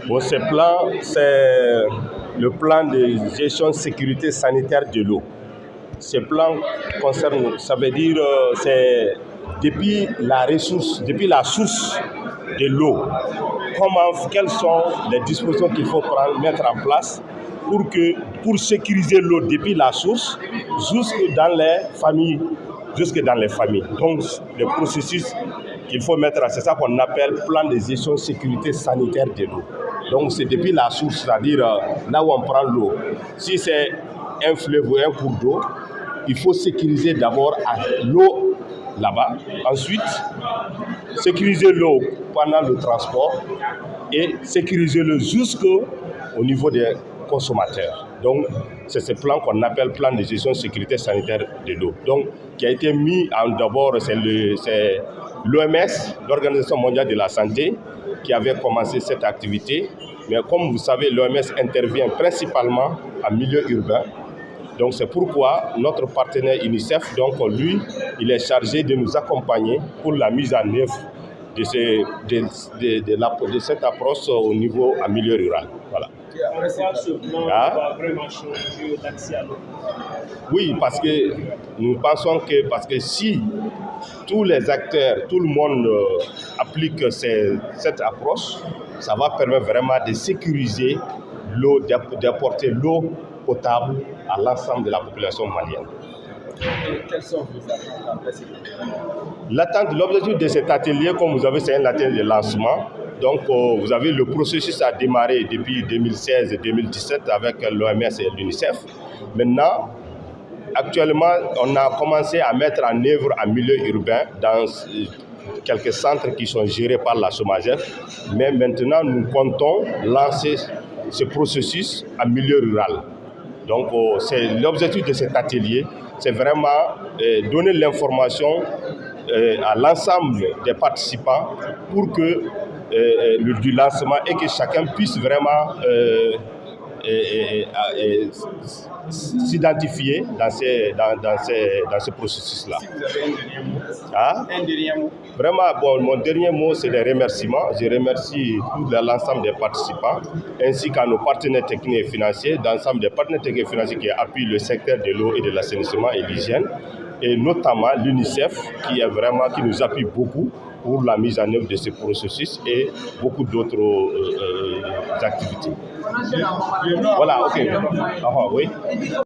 Bon, ce plan, c'est le plan de gestion sécurité sanitaire de l'eau. Ce plan concerne, ça veut dire, c'est depuis la ressource, depuis la source de l'eau, quelles sont les dispositions qu'il faut mettre en place pour sécuriser l'eau depuis la source jusque dans les familles. Donc, le processus qu'il faut mettre, c'est ça qu'on appelle plan de gestion sécurité sanitaire de l'eau. Donc, c'est depuis la source, c'est-à-dire là où on prend l'eau. Si c'est un fleuve ou un cours d'eau, il faut sécuriser d'abord l'eau là-bas. Ensuite, sécuriser l'eau pendant le transport et sécuriser l'eau jusqu'au niveau des consommateurs. Donc, c'est ce plan qu'on appelle plan de gestion sécurité sanitaire de l'eau. Donc, qui a été mis en d'abord, c'est l'OMS, l'Organisation mondiale de la santé, qui avait commencé cette activité. Mais comme vous savez, l'OMS intervient principalement en milieu urbain. Donc c'est pourquoi notre partenaire UNICEF, donc lui, il est chargé de nous accompagner pour la mise en œuvre de cette approche au niveau en milieu rural. Voilà. Ce plan va vraiment changer l'accès à l'eau. Oui, parce que nous pensons que si tous les acteurs, tout le monde applique cette approche, ça va permettre vraiment de sécuriser l'eau, d'apporter l'eau potable à l'ensemble de la population malienne. Et quels sont vos attentes? L'objectif de cet atelier, comme vous avez, c'est un atelier de lancement. Donc, vous avez le processus a démarré depuis 2016 et 2017 avec l'OMS et l'UNICEF. Maintenant, actuellement, on a commencé à mettre en œuvre en milieu urbain dans quelques centres qui sont gérés par la SOMAGEF. Mais maintenant, nous comptons lancer ce processus en milieu rural. Donc, c'est l'objectif de cet atelier, c'est vraiment donner l'information à l'ensemble des participants pour que du lancement et que chacun puisse vraiment s'identifier dans ce processus-là. Si vous avez un dernier mot. Vraiment, bon, mon dernier mot, c'est les remerciements. Je remercie tout l'ensemble des participants, ainsi qu'à nos partenaires techniques et financiers, l'ensemble des partenaires techniques et financiers qui appuient le secteur de l'eau et de l'assainissement et l'hygiène, et notamment l'UNICEF, qui nous appuie beaucoup pour la mise en œuvre de ce processus et beaucoup d'autres activités. Voilà, ok. Oui.